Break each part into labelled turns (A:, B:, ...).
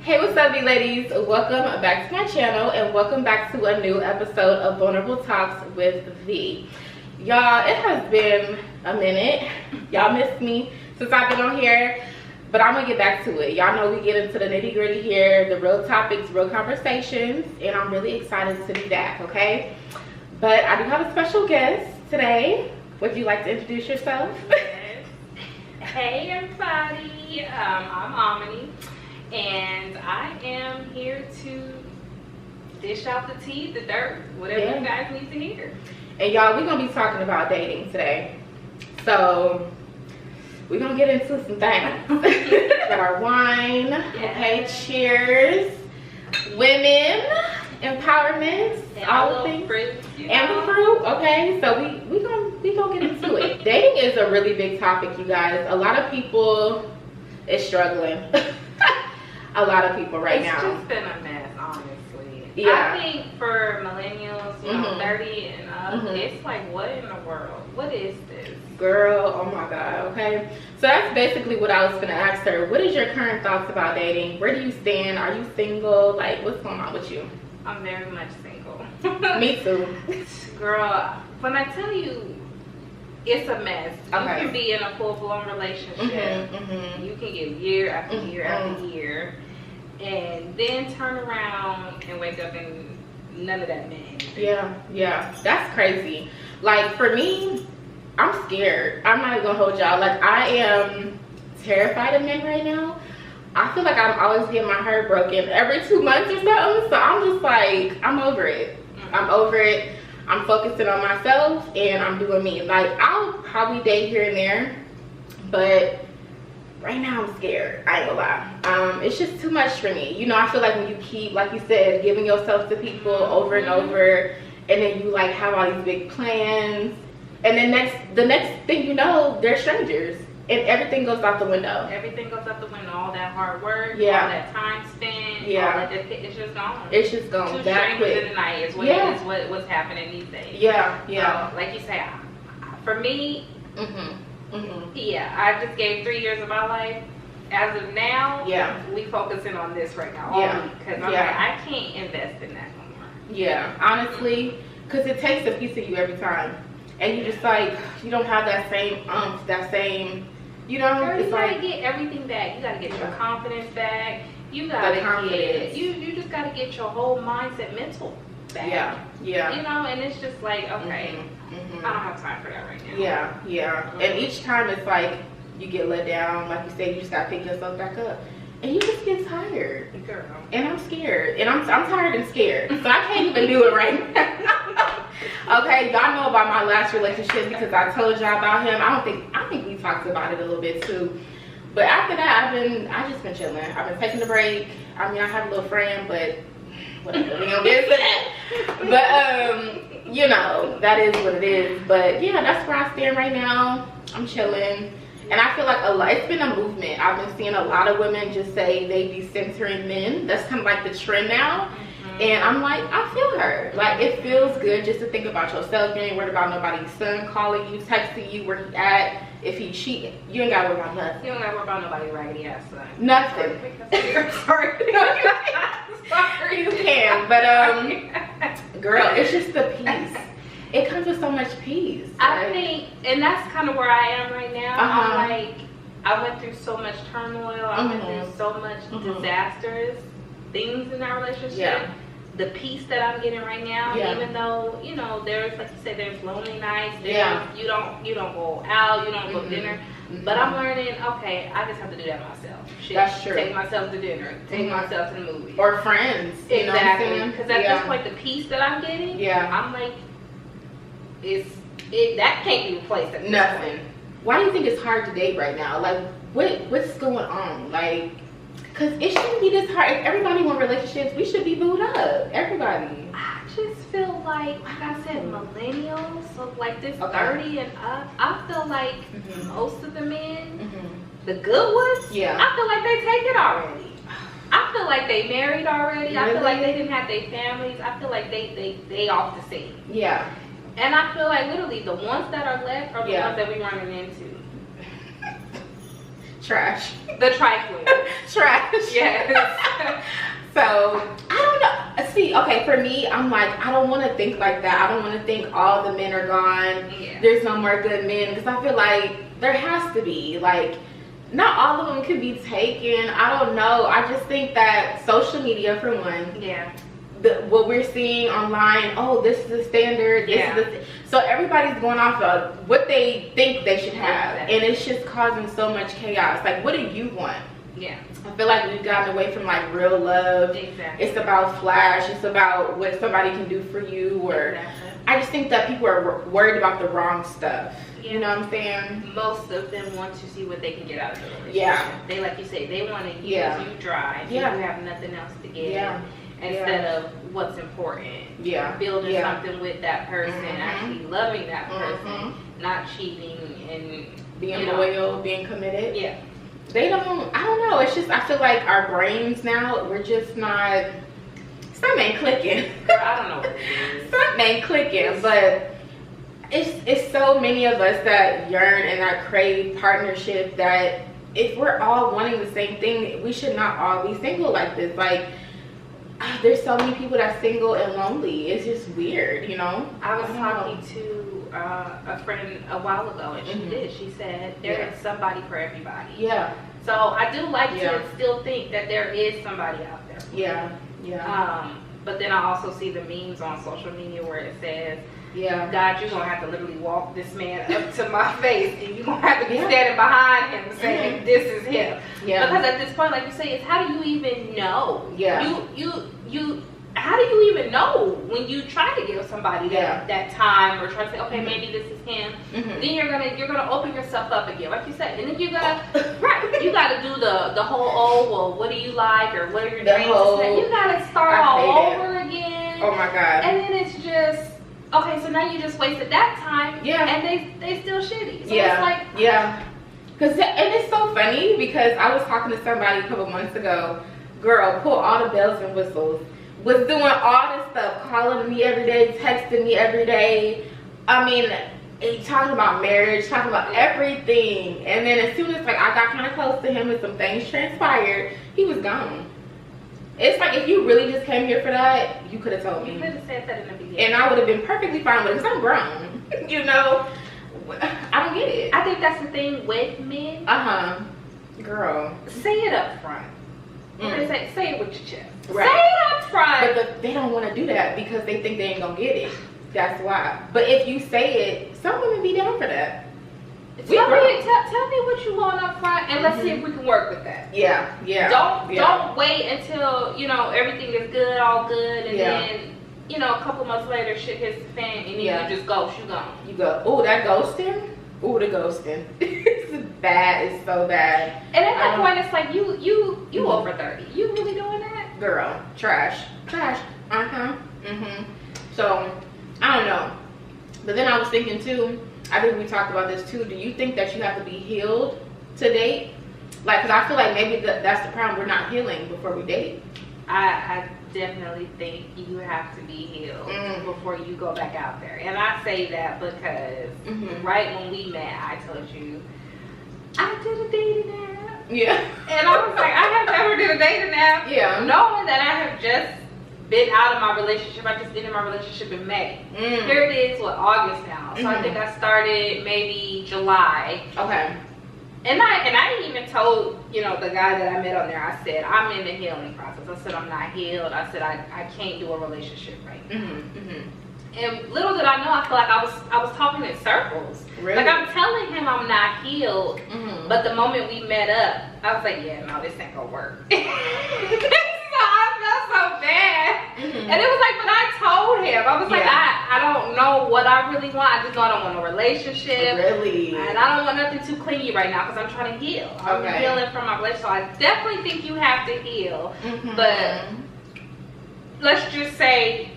A: Hey, what's up, VLadies? Welcome back to my channel and welcome back to a new episode of Vulnerable Talks with V. Y'all, it has been a minute. Y'all missed me since I've been on here, but I'm gonna get back to it. Y'all know we get into the nitty gritty here, the real topics, real conversations, and I'm really excited to be back, okay? But I do have a special guest today. Would you like to introduce yourself?
B: Yes. Hey everybody, I'm Amani. And I am here to dish out the tea, the dirt, whatever you guys need to hear.
A: And y'all, we're gonna be talking about dating today. So we're gonna get into some things. Got our wine. Okay, cheers. Women, empowerment, all the things.
B: Fruit,
A: and the fruit. Okay, so we gonna get into it. Dating is a really big topic, you guys. A lot of people is struggling. A lot of people now.
B: It's just been a mess, honestly.
A: Yeah.
B: I think for millennials, you know, 30 and up, it's like, what in the world? What is this?
A: Girl, oh my God, okay? So that's basically what I was gonna ask her. What is your current thoughts about dating? Where do you stand? Are you single? Like, what's going on with you?
B: I'm very much single.
A: Me too.
B: Girl, when I tell you, it's a mess.
A: Okay.
B: You can be in a full-blown relationship. You can get year after year after year, and then turn around and wake up and none of that man.
A: Yeah, that's crazy. Like, for me, I'm scared. I'm not even gonna hold y'all. Like, I am terrified of men right now. I feel like I'm always getting my heart broken every 2 months or something. So I'm just like, I'm over it. I'm over it. I'm focusing on myself and I'm doing me. Like, I'll probably date here and there, but right now I'm scared. I ain't gonna lie. It's just too much for me. You know, I feel like when you keep, like you said, giving yourself to people over and over, and then you like have all these big plans, and then the next thing you know, they're strangers. And everything goes out the window.
B: Everything goes out the window. All that hard work, all that time spent, all that, it's just gone.
A: It's just gone.
B: Two
A: that
B: strangers
A: quick.
B: in the night is what's happening these days. So, like you say, for me, yeah, I just gave 3 years of my life. As of now, we focusing on this right now. Because I'm like, I can't invest in that no more.
A: Yeah, honestly, because it takes a piece of you every time. And you just like, you don't have that same that same, you know.
B: Girl,
A: it's
B: you
A: like,
B: gotta get everything back. You gotta get your confidence back. You gotta get, you just gotta get your whole mindset, mental back. Yeah. You know, and it's just like, okay, I don't have time for that right now.
A: Yeah. And each time it's like you get let down, like you said, you just gotta pick yourself back up. And you just get tired.
B: Girl.
A: And I'm scared. And I'm tired and scared. So I can't even do it right now. Okay, y'all know about my last relationship because I told y'all about him. I think we talked about it a little bit too. But after that, I just been chilling. I've been taking a break. I mean, I have a little friend, but whatever, we don't get into that. But you know, that is what it is. But yeah, that's where I stand right now. I'm chilling. And I feel like it's been a movement. I've been seeing a lot of women just say they decentering men. That's kind of like the trend now. And I'm like, I feel her. Like, it feels good just to think about yourself. You ain't worried about nobody's son calling you, texting you where he at. If he cheating, you ain't gotta worry about nothing.
B: You don't gotta worry about nobody's raggedy ass son.
A: Nothing.
B: Sorry.
A: Sorry, you can. But girl, it's just the peace. It comes with so much peace.
B: I think, and that's kind of where I am right now. I'm like, I went through so much turmoil. I went through so much disastrous things in our relationship. The peace that I'm getting right now, even though, you know, there's, like you said, there's lonely nights. You don't go out, you don't go to dinner. But I'm learning, okay, I just have to do that myself. Shit,
A: that's true.
B: Take myself to dinner, take myself to the movie.
A: Or friends.
B: Exactly. Because at this point, the peace that I'm getting, I'm like, that can't be replaced at
A: nothing. Why do you think it's hard to date right now? Like, what's going on? Like, because it shouldn't be this hard. If everybody want relationships, we should be booed up. Everybody.
B: I just feel like I said, millennials, so like this 30 and up, I feel like most of the men, the good ones, I feel like they take it already. I feel like they married already. Really? I feel like they didn't have their families. I feel like they off the scene.
A: Yeah.
B: And I feel like literally the ones that are left are the ones that we're running into.
A: Trash.
B: The trifling.
A: Trash.
B: Yes.
A: So, I don't know. See, okay, for me, I'm like, I don't want to think like that. I don't want to think all the men are gone.
B: Yeah.
A: There's no more good men. Because I feel like there has to be. Like, not all of them can be taken. I don't know. I just think that social media, for one.
B: Yeah.
A: What we're seeing online, oh, this is the standard. This is the so everybody's going off of what they think they should have. And it's just causing so much chaos. Like, what do you want?
B: Yeah.
A: I feel like we've gotten away from like real love.
B: Exactly.
A: It's about flash. It's about what somebody can do for you. Or I just think that people are worried about the wrong stuff. Yeah. You know what I'm saying?
B: Most of them want to see what they can get out of the relationship.
A: Yeah.
B: They, like you say, they want to use you dry. You have nothing else to give. Yeah. Instead of what's important. Yeah. Building something with that person, actually loving that person, not cheating and
A: being loyal, being committed.
B: Yeah.
A: They don't, I don't know. It's just, I feel like our brains now, we're just not, something ain't clicking.
B: Girl, I don't know what it is.
A: Something ain't clicking, but it's so many of us that yearn and that crave partnership that if we're all wanting the same thing, we should not all be single like this. Like, there's so many people that's single and lonely. It's just weird, you know?
B: I was talking to a friend a while ago, and she said there is somebody for everybody.
A: Yeah.
B: So I do like to still think that there is somebody out there.
A: Yeah.
B: But then I also see the memes on social media where it says, God, you're gonna have to literally walk this man up to my face, and you're gonna have to be standing behind him saying this is him. Yeah. Because at this point, like you say, it's how do you even know? Yeah. You how do you even know when you try to give somebody that time, or try to say, okay, maybe this is him? Then you're gonna open yourself up again, like you said, and then you gotta you gotta do the whole well, what do you like, or what are your dreams? You gotta start all over again.
A: Oh my God.
B: And then it's just okay, so now you just wasted that time. Yeah. And they still shitty. So it's like
A: and it's so funny because I was talking to somebody a couple months ago. Girl, pull all the bells and whistles. Was doing all this stuff, calling me every day, texting me every day. I mean, talking about marriage, talking about everything. And then as soon as like I got kind of close to him and some things transpired, he was gone. It's like if you really just came here for that, you could have told me.
B: You could have said that in the beginning.
A: And I would have been perfectly fine with it because I'm grown. You know, I don't get it.
B: I think that's the thing with men.
A: Girl,
B: say it up front. Say it with your chest.
A: Right.
B: Say it up front.
A: But they don't want to do that because they think they ain't gonna get it. That's why. But if you say it, some women be down for that.
B: Tell me what you want up front, and let's see if we can work with that.
A: Yeah.
B: Don't wait until everything is good, all good, and then a couple months later shit hits the fan, and then you just ghost. You go.
A: Oh, that ghosting. Oh, the ghosting. It's bad. It's so bad.
B: And at that point, it's like you over 30. You really doing that?
A: Girl, trash. So I don't know. But then I was thinking too. I think we talked about this too. Do you think that you have to be healed to date? Like, because I feel like maybe that's the problem. We're not healing before we date.
B: I definitely think you have to be healed before you go back out there. And I say that because right when we met, I told you, I did a dating app. Yeah. And I was like, I have never did a dating app. Yeah. Knowing that I have just been out of my relationship. I just ended my relationship in May. Here it is, August now. So I think I started maybe July.
A: Okay.
B: And I even told, the guy that I met on there, I said, I'm in the healing process. I said, I'm not healed. I said, I can't do a relationship right now. And little did I know, I feel like I was talking in circles. Really? Like, I'm telling him I'm not healed. But the moment we met up, I was like, yeah, no, this ain't gonna work. So I felt so bad. And it was like, but I told him, I was like, I don't know what I really want. I just know I don't want a relationship.
A: Really?
B: And I don't want nothing too clingy right now because I'm trying to heal. I'm healing from my relationship. So I definitely think you have to heal. But let's just say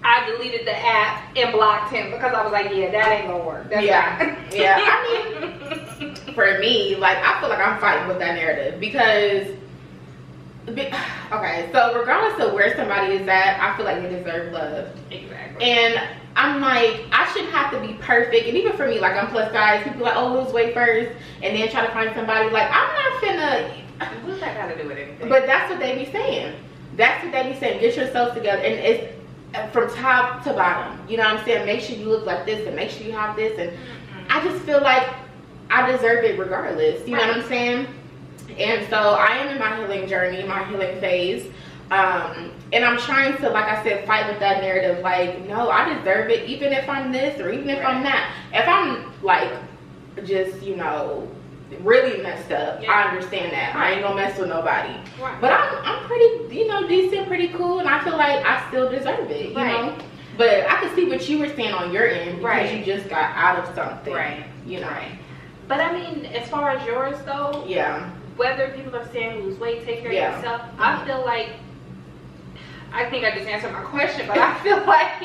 B: I deleted the app and blocked him because I was like, yeah, that ain't gonna work. That's
A: I mean, for me, like, I feel like I'm fighting with that narrative because okay, so regardless of where somebody is at, I feel like they deserve love.
B: Exactly.
A: And I'm like, I shouldn't have to be perfect. And even for me, like, I'm plus size. People like, oh, lose weight first, and then try to find somebody. Like, I'm not finna.
B: What's that got to do with anything?
A: But that's what they be saying. That's what they be saying. Get yourself together, and it's from top to bottom. You know what I'm saying? Make sure you look like this, and make sure you have this. And I just feel like I deserve it regardless. You know what I'm saying? And so I am in my healing journey, my healing phase. And I'm trying to, like I said, fight with that narrative. Like, no, I deserve it, even if I'm this or even if I'm that. If I'm like just, you know, really messed up, I understand that. I ain't gonna mess with nobody. But I'm pretty, you know, decent, pretty cool, and I feel like I still deserve it, you know. But I could see what you were saying on your end, because you just got out of something, you know.
B: But I mean, as far as yours though, whether people are saying lose weight, take care of yourself, I feel like, I think I just answered my question, but I feel like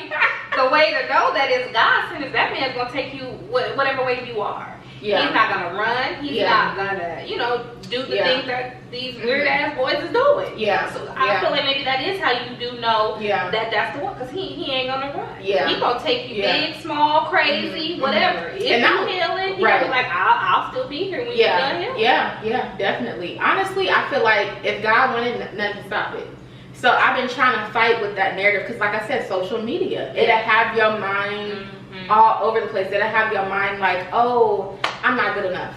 B: the way to know that is God sent is that man's gonna take you whatever way you are. He's not gonna run. He's not gonna, you know, do the things that these weird ass boys is doing. So I feel like maybe that is how you do know that that's the one, because he ain't gonna run. He gonna take you big, small, crazy, whatever. If you're healing, he gonna be like, I'll still be here when you're done healing.
A: Yeah, definitely. Honestly, I feel like if God wanted, nothing to stop it. So I've been trying to fight with that narrative, because like I said, social media, it'll have your mind all over the place. It'll have your mind like, oh, I'm not good enough.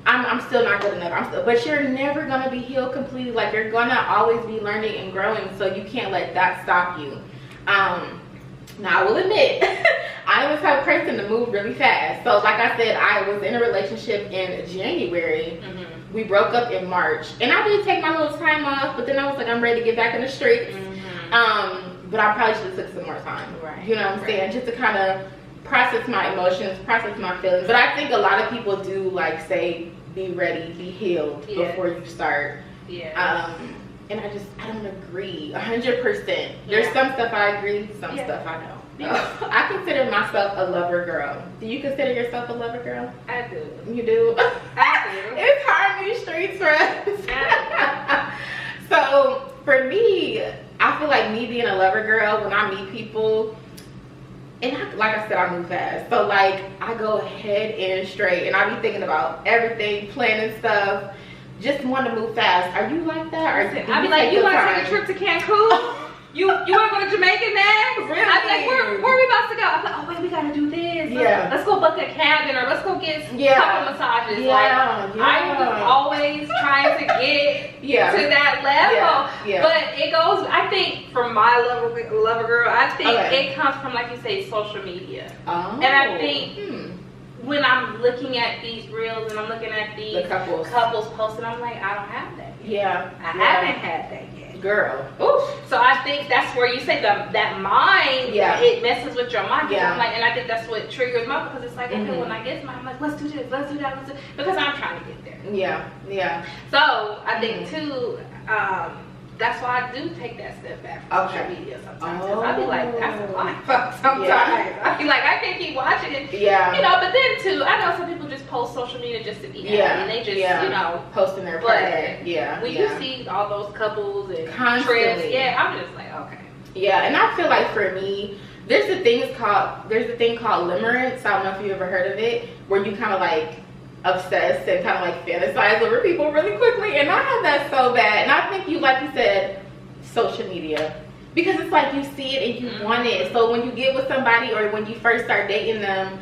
A: I'm still not good enough. But you're never gonna be healed completely. Like, you're gonna always be learning and growing, so you can't let that stop you. Now I will admit, I am the type of person to move really fast. So like I said, I was in a relationship in January. We broke up in March, and I did take my little time off, but then I was like, I'm ready to get back in the streets. But I probably should have took some more time. You know what I'm saying? Just to kind of process my emotions, process my feelings. But I think a lot of people do like say, be ready, be healed before you start. And I don't agree 100%. There's some stuff I agree, some stuff I don't. I consider myself a lover girl. Do you consider yourself a lover girl?
B: I do.
A: You do?
B: I do.
A: It's hard in these streets for us. So for me, I feel like me being a lover girl, when I meet people, and like I said, I move fast. So like, I go ahead and straight, and I be thinking about everything, planning stuff, just want to move fast. Are you like that? Or
B: I be like, you want to take a trip to Cancun? You want to go to Jamaica next?
A: Really?
B: I'm like, where are we about to go? I'm like, oh wait, we gotta do this. Let's go book a cabin, or let's go get a couple massages. I'm always trying to get to that level. But it goes, I think, from my lover girl, I think it comes from, like you say, social media. And I think when I'm looking at these reels and I'm looking at these couples posting, I'm like, I don't have that yet. I haven't had that yet,
A: girl.
B: Oof. So I think that's where you say that mind, it messes with your mind. I'm like, and I think that's what triggers my, because it's like, okay, when I get to my, I'm like, let's do this, let's do that, let's do, because I'm trying to get there. So I think too, that's why I do take that step back from social media sometimes. I be like, that's a lot sometimes. I be like, I can't keep watching it. You know, but then too, I know some people just post social media just to be happy. And they just, you know,
A: posting their partner.
B: When you see all those couples and
A: constantly,
B: trips, I'm just like, okay.
A: And I feel like for me, there's a thing called limerence. I don't know if you ever heard of it, where you kind of like obsessed and kind of like fantasize over people really quickly, and I have that so bad. And I think you, like you said, social media, because it's like you see it and you want it. So when you get with somebody, or when you first start dating them,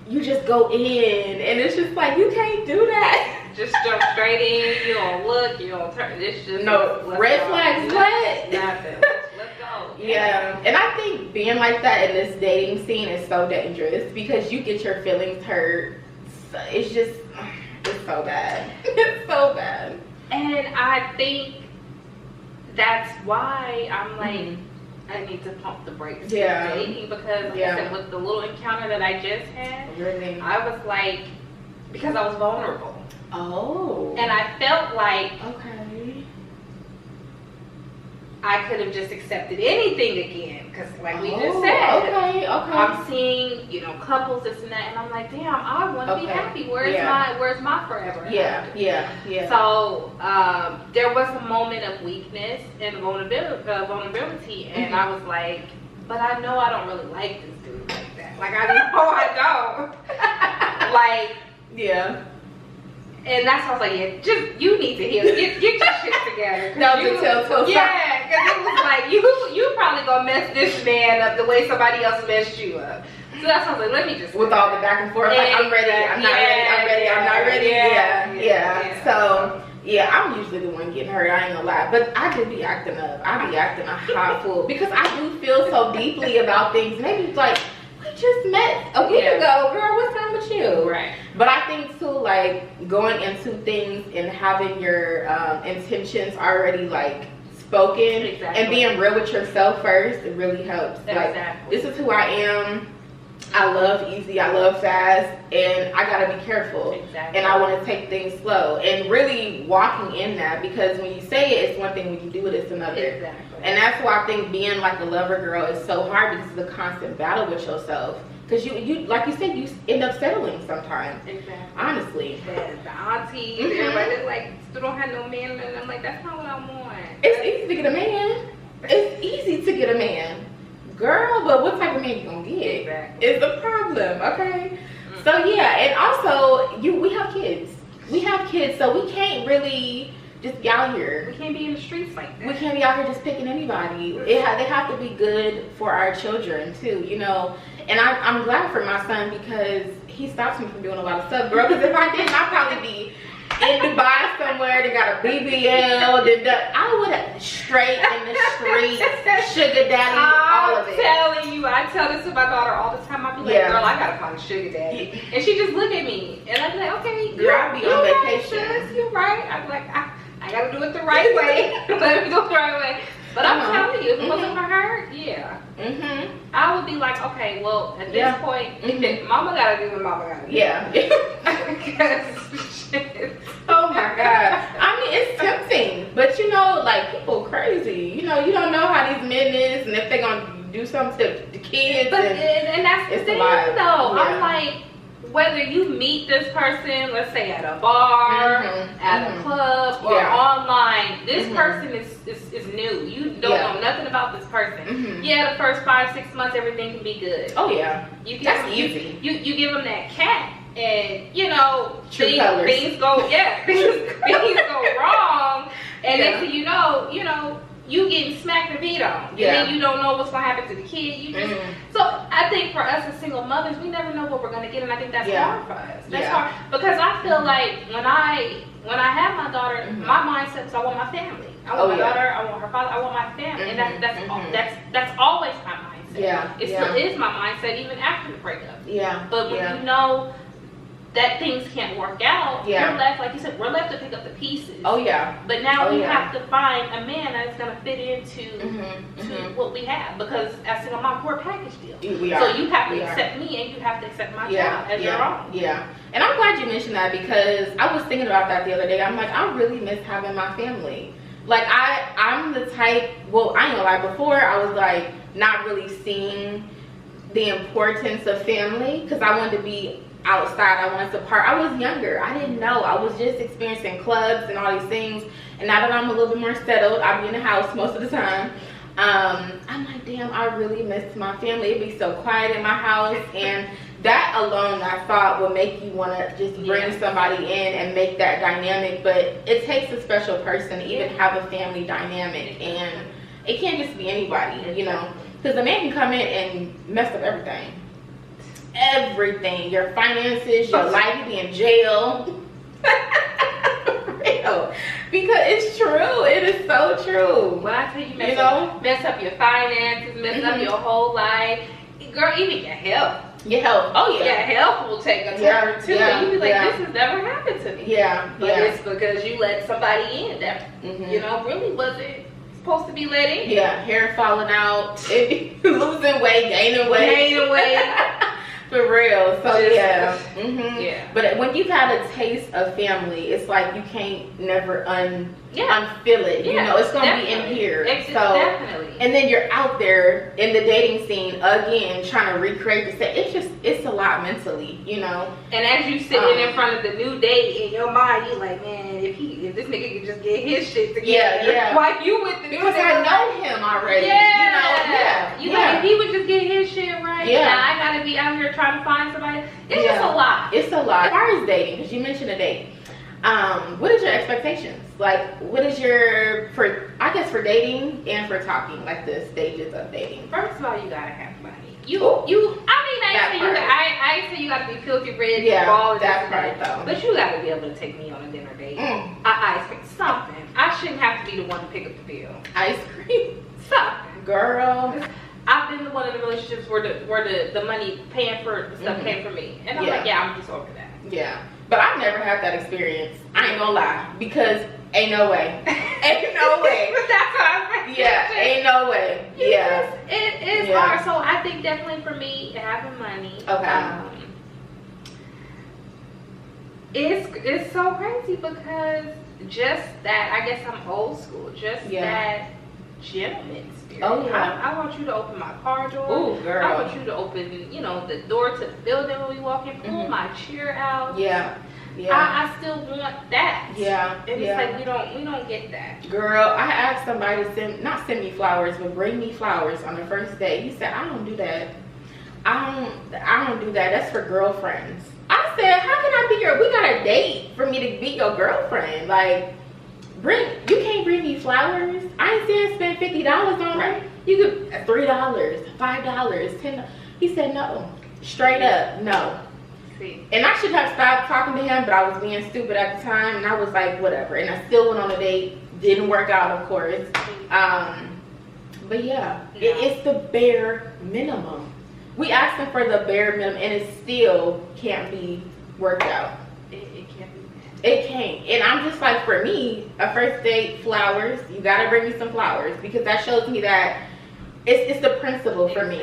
A: you just go in, and it's just like, you can't do that.
B: Just jump straight in. You don't look, you don't turn. It's just
A: red flags. What?
B: Nothing. Let's go.
A: And I think being like that in this dating scene is so dangerous, because you get your feelings hurt. It's just, it's so bad. It's so bad.
B: And I think that's why I'm like, I need to pump the brakes for dating, because like I said, with the little encounter that I just had, I was like, because I was vulnerable. And I felt like, I could have just accepted anything again, because like we just said, I'm seeing, you know, couples, this and that, and I'm like, damn, I want to be happy. Where's my forever? So there was a moment of weakness and vulnerability, and I was like, but I know I don't really like this dude like that. Like, I know I don't. Like,
A: yeah.
B: And that's why I was like, yeah, just, you need to heal. Get your shit together.
A: That was a telltale sign.
B: Yeah, because it was like, you probably gonna mess this man up the way somebody else messed you up. So that's why I was like, let me just.
A: With all the back and forth, like, I'm ready, I'm not ready, I'm ready, I'm not ready. Yeah. So, yeah, I'm usually the one getting hurt, I ain't gonna lie. But I do be acting up. I be acting a hot fool. Because I do feel so deeply about things. Maybe it's like, we just met a week ago, girl, what's wrong with you?
B: Right.
A: But I think too, like, going into things and having your intentions already, like, spoken and being real with yourself first, it really helps. Like, this is who I am. I love easy, I love fast, and I gotta be careful. And I want to take things slow, and really walking in that, because when you say it, it's one thing, when you do it, it's another. And that's why I think being like a lover girl is so hard, because it's a constant battle with yourself. Because you like you said, you end up settling sometimes. Honestly.
B: The aunties, everybody like, still don't have no man, and I'm like, that's not what I want.
A: It's easy to get a man. It's easy to get a man. Girl, but what type of man you gonna get is the problem, okay? So yeah, and also we have kids. We have kids, so we can't really just be out here.
B: We can't be in the streets like that.
A: We can't be out here just picking anybody. They have to be good for our children too, you know. And I'm glad for my son, because he stops me from doing a lot of stuff, girl. Because if I didn't, I'd probably be in Dubai somewhere. They got a BBL. I would have straight in the streets, sugar daddy, all of it.
B: I'm telling you, I tell this to my daughter all the time. I be like, girl, I gotta find a sugar daddy. And she just look at me, and I be like, okay,
A: girl, I be on vacation.
B: Right, you're right. I be like, I gotta do it the right way. Let me go the right way. But I'm telling you, if it wasn't for her, I would be like, okay, well, at this point, mama gotta do what mama gotta do.
A: Oh my God. I mean, it's tempting, but you know, like, people crazy. You know, you don't know how these men is, and if they're gonna do something to the kids.
B: But and that's the thing, though. I'm like, whether you meet this person, let's say at a bar, at a club, or online, this person is new. You don't know nothing about this person. Yeah, the first 5-6 months, everything can be good.
A: Oh yeah, that's easy.
B: You give them that cat, and you know, things go things go wrong, and next thing you know, you getting smacked and beat on. And then you don't know what's gonna happen to the kid. You just so I think for us as single mothers, we never know what we're gonna get, and I think that's hard for us. That's hard, because I feel like when I have my daughter, my mindset is I want my family. I want my daughter, I want her father, I want my family. And that's always my mindset. It still is my mindset even after the breakup. But when you know that things can't work out, you're left, like you said, we're left to pick up the pieces. But now we have to find a man that's going to fit into to what we have, because as single mom, we're a package deal. So you have to accept me, and you have to accept my child as your own. And I'm glad you mentioned that, because I was thinking about that the other day. I'm like, I really miss having my family. Like, I'm the type, well, I ain't gonna lie, before I was like not really seeing the importance of family, because I wanted to be outside, I wanted to part. I was younger, I didn't know. I was just experiencing clubs and all these things, and now that I'm a little bit more settled, I be in the house most of the time. I'm like, damn, I really miss my family. It'd be so quiet in my house, and that alone, I thought, would make you want to just bring somebody in and make that dynamic. But it takes a special person to even have a family dynamic, and it can't just be anybody, you know, because a man can come in and mess up everything. Everything, your finances, your life, you be in jail. Real, because it's true. It is so true. When I tell you, mess up your finances, mess up your whole life, girl, even your health.
A: Your health, your
B: health will take a turn too. And you be like, this has never happened to me. But it's because you let somebody in that you know really wasn't supposed to be let in.
A: Hair falling out, losing weight, gaining weight. For real. So but when you've had a taste of family, it's like you can't never unfeel it. You know, it's gonna be in here. And then you're out there in the dating scene again, trying to recreate the same. It's a lot mentally, you know.
B: And as you sitting in front of the new date, in your mind, you're like, man, if this nigga could just get his shit together, why you with the
A: because I know him already.
B: You know, if he would get his shit right.
A: Yeah.
B: Now I gotta be out here trying to find somebody. It's just a lot.
A: It's a lot. As far as dating, because you mentioned a date, what is your expectations? Like, what is your, I guess for dating and for talking, like the stages of dating?
B: First of all, you gotta have money. I ain't say you gotta be filthy rich.
A: Yeah, that's right though.
B: But you gotta be able to take me on a dinner date. I expect something. I shouldn't have to be the one to pick up the bill.
A: Ice cream,
B: something,
A: girl.
B: I've been in one of the relationships where the money paying for the stuff came from me, and I'm like, yeah, I'm just over that.
A: Yeah, but I've never had that experience. I ain't gonna lie, because ain't no way. Ain't no way.
B: But that's what I'm saying.
A: Yeah, ain't no way. Yeah,
B: it is hard. So I think definitely for me, having money.
A: Okay.
B: It's so crazy because just that, I guess I'm old school. Just that gentleman spirit.
A: Oh yeah.
B: I want you to open my car door.
A: Oh girl.
B: I want you to open, you know, the door to the building when we walk in. Pull my chair out.
A: Yeah. Yeah.
B: I still want that.
A: Yeah.
B: And it's like we don't get that.
A: Girl, I asked somebody to not send me flowers, but bring me flowers on the first day. He said, I don't do that. I don't do that. That's for girlfriends. I said, how can I be we got a date for me to be your girlfriend? Like, you can't bring me flowers. I ain't saying spend $50 on them. You could $3, $5, $10. He said no. Straight up, no. And I should have stopped talking to him, but I was being stupid at the time, and I was like, whatever. And I still went on a date. Didn't work out, of course. But yeah, it's the bare minimum. We asked him for the bare minimum, and it still can't be worked out.
B: It can't be.
A: It can't. And I'm just like, for me, a first date, flowers. You gotta bring me some flowers, because that shows me that it's the principle for me.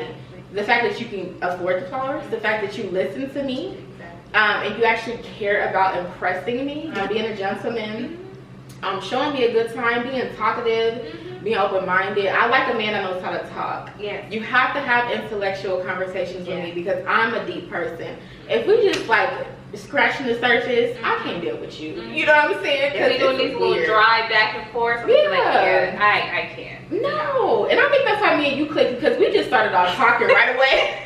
A: The fact that you can afford the flowers, the fact that you listen to me, and you actually care about impressing me, being a gentleman, showing me a good time, being talkative, being open-minded. I like a man that knows how to talk.
B: Yeah.
A: You have to have intellectual conversations with me, because I'm a deep person. If we just like scratching the surface, I can't deal with you. You know what I'm saying?
B: If we doing these little drive back and forth, I'm like, I can't.
A: No, and I think that's how me and you clicked, because we just started off talking right away.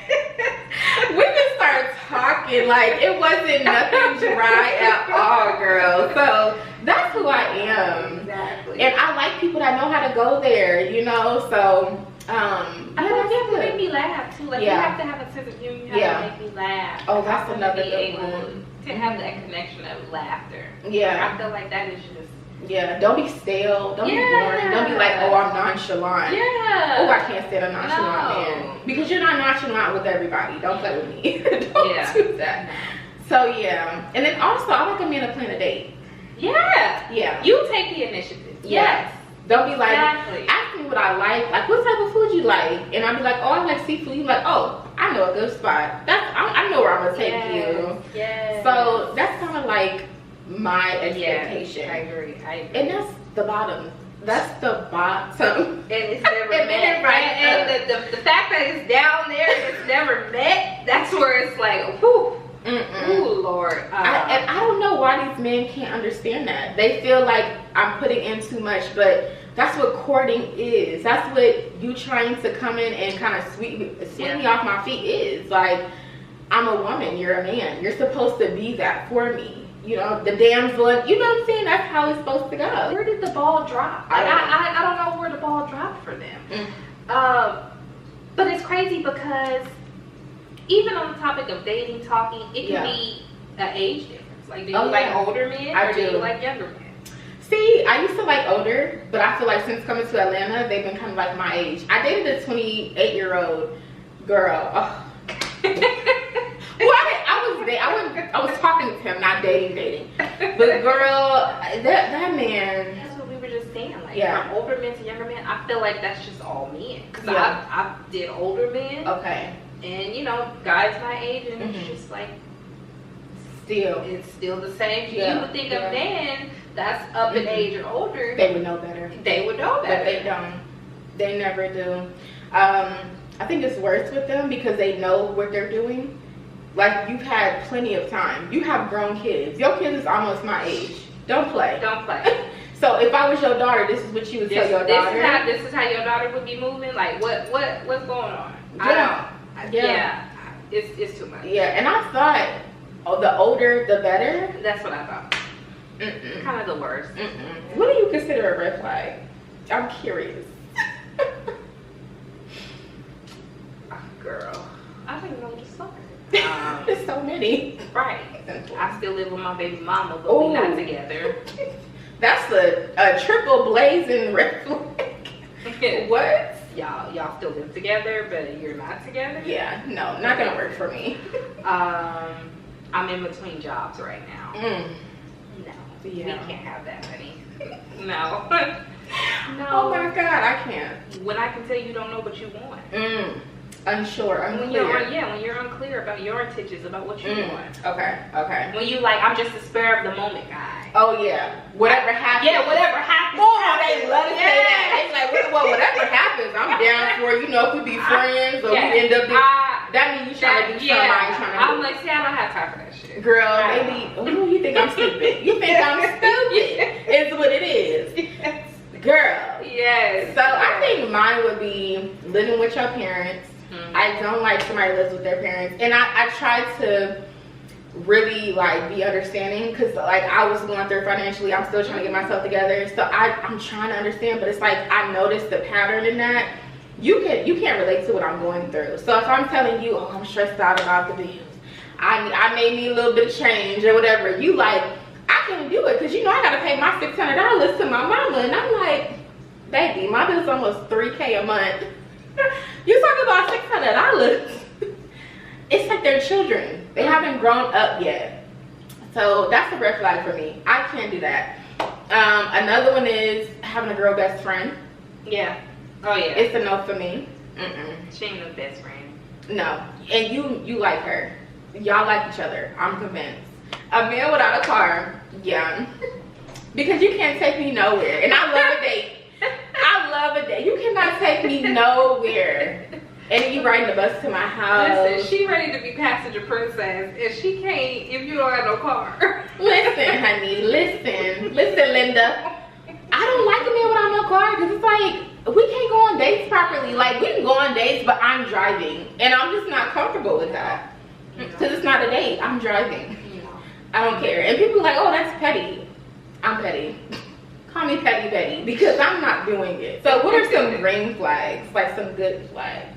A: We just started talking like it wasn't nothing dry at all, girl. So that's who I am.
B: Exactly.
A: And I like people that know how to go there, you know. So
B: I like you to make me laugh too. Like you have to have a sense of humor. You have to make me laugh.
A: Oh, that's another good one.
B: To have that connection of laughter.
A: Yeah.
B: I feel like that is just.
A: Yeah, don't be stale. Don't be boring. Don't be like, oh, I'm nonchalant.
B: Yeah.
A: Oh, I can't stand a nonchalant man. Because you're not nonchalant with everybody. Don't play with me. Don't do that. No. So, yeah. And then also, I like a man to plan a date.
B: Yeah.
A: Yeah.
B: You take the initiative. Yes.
A: Don't be like, ask me what I like. Like, what type of food you like? And I'll be like, oh, I like seafood. You like, oh, I know a good spot. I know where I'm going to take you.
B: Yes.
A: So, that's kind of like my expectation.
B: I agree.
A: And that's the bottom. That's the bottom.
B: And it's never met. And the fact that it's down there and it's never met, that's where it's like, whew. Ooh, Lord.
A: And I don't know why these men can't understand that. They feel like I'm putting in too much, but that's what courting is. That's what you trying to come in and kind of sweep me off my feet is. Like, I'm a woman, you're a man. You're supposed to be that for me. You know, the damsel, you know what I'm saying? That's how it's supposed to go.
B: Where did the ball drop? Like, I don't know where the ball dropped for them. But it's crazy because even on the topic of dating, talking, it can be an age difference. Like, do you like older men or do you like younger men?
A: See, I used to like older, but I feel like since coming to Atlanta, they've been kind of like my age. I dated a 28-year-old girl. Oh. I was talking to him, not dating. But girl, that man.
B: That's what we were just saying. Like from older men to younger men, I feel like that's just all men. Because I did older men.
A: Okay.
B: And you know, guys my age, and it's just like it's still the same. You would think a man that's up in age or older,
A: they would know better.
B: They would know better.
A: But they don't. They never do. I think it's worse with them because they know what they're doing. Like, you've had plenty of time. You have grown kids. Your kids is almost my age. Don't play.
B: Don't play.
A: So if I was your daughter, this is what you would tell your daughter.
B: This is how your daughter would be moving. Like, what's going on?
A: Yeah.
B: Yeah. It's too much.
A: Yeah, and I thought, oh, the older the better.
B: That's what I thought. Kind of the worst.
A: What do you consider a red flag? I'm curious.
B: Girl, I don't even know what to say.
A: There's so many.
B: Right. I still live with my baby mama, but we're not together.
A: That's a triple blazing red flag. What?
B: Y'all still live together, but you're not together?
A: Yeah, no, not gonna work for me.
B: I'm in between jobs right now. No, we can't have that, honey. No. No.
A: Oh my God, I can't.
B: When I can tell you don't know what you want.
A: Unsure, unclear.
B: When you're unclear about your intentions, about what you want.
A: Okay.
B: When you like, I'm just a spur of the moment guy.
A: Oh yeah. Whatever happens.
B: Yeah, whatever happens.
A: Oh, they love to say that. It's like, well, whatever happens, I'm down for, you know, if we be friends or we end up being, that means you trying to do something I ain't trying to do.
B: I'm like, see, I don't have time for that shit.
A: Girl, maybe, oh, you think I'm stupid. You think I'm stupid. It's what it is.
B: Yes.
A: Girl.
B: Yes.
A: So I think mine would be living with your parents. I don't like somebody who lives with their parents. And I try to really like be understanding, because like I was going through financially, I'm still trying to get myself together. So I'm trying to understand, but it's like I noticed the pattern in that. You can't relate to what I'm going through. So if I'm telling you, oh, I'm stressed out about the bills, I may need a little bit of change or whatever, you like, I can't do it because you know I gotta pay my $600 to my mama, and I'm like, baby, my bill's almost $3K a month. You talk about $600. It's like they're children. They haven't grown up yet. So that's a red flag for me. I can't do that. Another one is having a girl best friend.
B: Yeah. Oh yeah.
A: It's a no for me.
B: She ain't no best friend.
A: No. And you like her. Y'all like each other. I'm convinced. A man without a car, yeah. Because you can't take me nowhere. And I love a date. I love a date. You cannot take me nowhere. And you riding the bus to my house.
B: Listen, she ready to be passenger princess, and she can't if you don't have no car.
A: Listen, honey, listen, Linda. I don't like a man without no car, because it's like we can't go on dates properly. Like, we can go on dates, but I'm driving, and I'm just not comfortable with that, because it's not a date. I'm driving. I don't care. And people are like, oh, that's petty. I'm petty. Call me petty Betty, because I'm not doing it. So what are some green flags, like some good flags?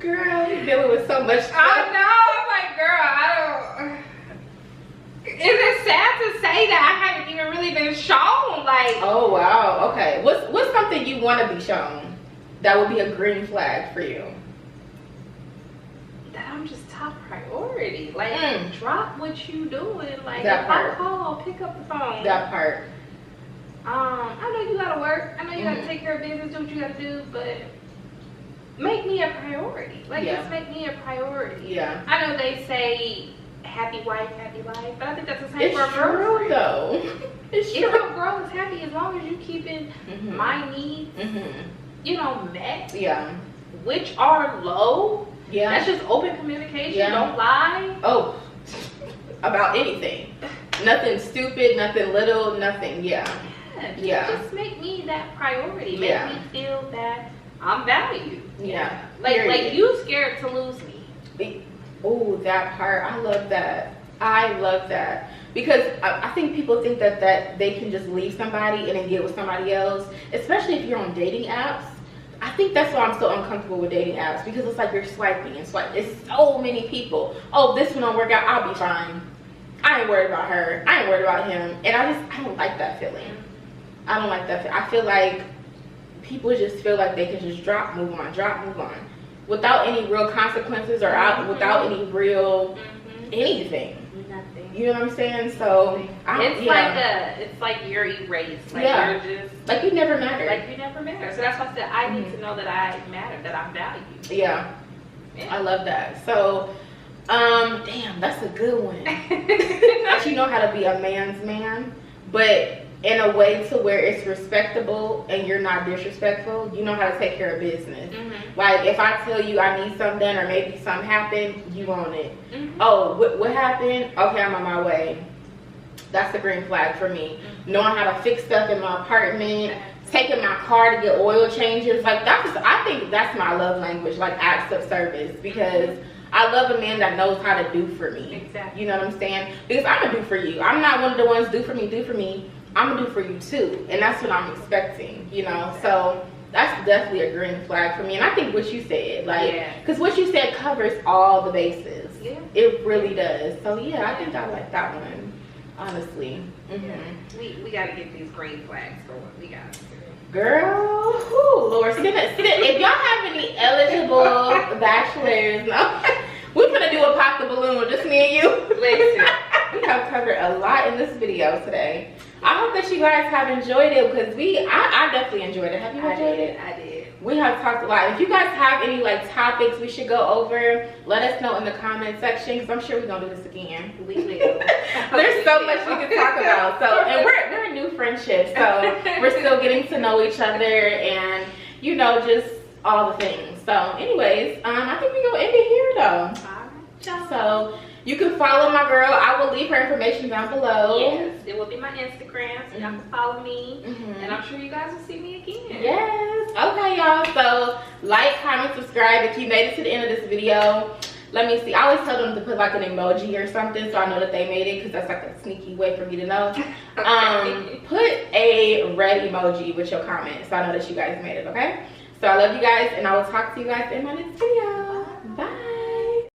A: Girl, you're dealing with so much stuff.
B: I know. I'm like, girl, I don't. Is it sad to say that I haven't even really been shown? Like,
A: oh wow, okay. What's something you want to be shown that would be a green flag for you?
B: That I'm just top priority. Like, drop what you doing. Like,
A: that
B: if
A: part.
B: I call, pick up the phone.
A: That part.
B: I know you gotta work. I know you gotta take care of business, do what you gotta do, but make me a priority. Like, just make me a priority.
A: Yeah.
B: I know they say happy wife, happy life, but I think that's the same for a
A: It's true
B: girlfriend.
A: though. It's true.
B: If a girl is happy, as long as you keeping my needs, you know, met.
A: Yeah.
B: Which are low.
A: Yeah.
B: That's just open communication.
A: Yeah.
B: Don't lie.
A: Oh, about anything. Nothing stupid, nothing little, nothing. Yeah.
B: Just make me that priority. Make me feel that I'm valued.
A: Yeah.
B: Like you scared to lose me.
A: Oh, that part. I love that. I love that. Because I think people think that they can just leave somebody and then get with somebody else, especially if you're on dating apps. I think that's why I'm so uncomfortable with dating apps, because it's like you're swiping and swiping. It's so many people. Oh, this one don't work out. I'll be fine. I ain't worried about her. I ain't worried about him. And I don't like that feeling. I don't like that. I feel like people just feel like they can just drop, move on, without any real consequences or without any real anything.
B: Nothing.
A: You know what I'm saying? So
B: it's like you're erased. Like you're just
A: like you never mattered.
B: Like you never mattered. So that's why I said I need to know that I matter, that I'm valued.
A: Yeah. I love that. So damn, that's a good one. That you know how to be a man's man, but in a way to where it's respectable and you're not disrespectful. You know how to take care of business. Like, if I tell you I need something done or maybe something happened, you want it. Oh, what happened? Okay, I'm on my way. That's the green flag for me. Knowing how to fix stuff in my apartment, taking my car to get oil changes, like I think that's my love language, like acts of service, because I love a man that knows how to do for me.
B: Exactly.
A: You know what I'm saying? Because I'm gonna do for you. I'm not one of the ones do for me. I'm gonna do for you too, and that's what I'm expecting. You know, so that's definitely a green flag for me. And I think what you said, like, because what you said covers all the bases. Yeah, it really does. So yeah, I think I like that one, honestly.
B: We gotta get these green flags going. We got to.
A: Girl, whoo, Lord, sit. If y'all have any eligible bachelors, no, we're gonna do a pop the balloon with just me and you.
B: Listen,
A: we have covered a lot in this video today. I hope that you guys have enjoyed it, because I definitely enjoyed it. Have you enjoyed it?
B: I did.
A: We have talked a lot. If you guys have any like topics we should go over, let us know in the comment section, because I'm sure we're gonna do this again.
B: We will.
A: There's so much we can talk about. So, and we're a new friendship, so we're still getting to know each other, and you know, just all the things. So anyways, I think we're gonna end it here though.
B: All right.
A: So you can follow my girl. I will leave her information down below.
B: Yes, it will be my Instagram, so y'all can follow me. And I'm sure you guys will see me again.
A: Yes. Okay, y'all. So like, comment, subscribe if you made it to the end of this video. Let me see. I always tell them to put like an emoji or something, so I know that they made it, because that's like a sneaky way for me to know. Put a red emoji with your comment, so I know that you guys made it. Okay. So I love you guys, and I will talk to you guys in my next video.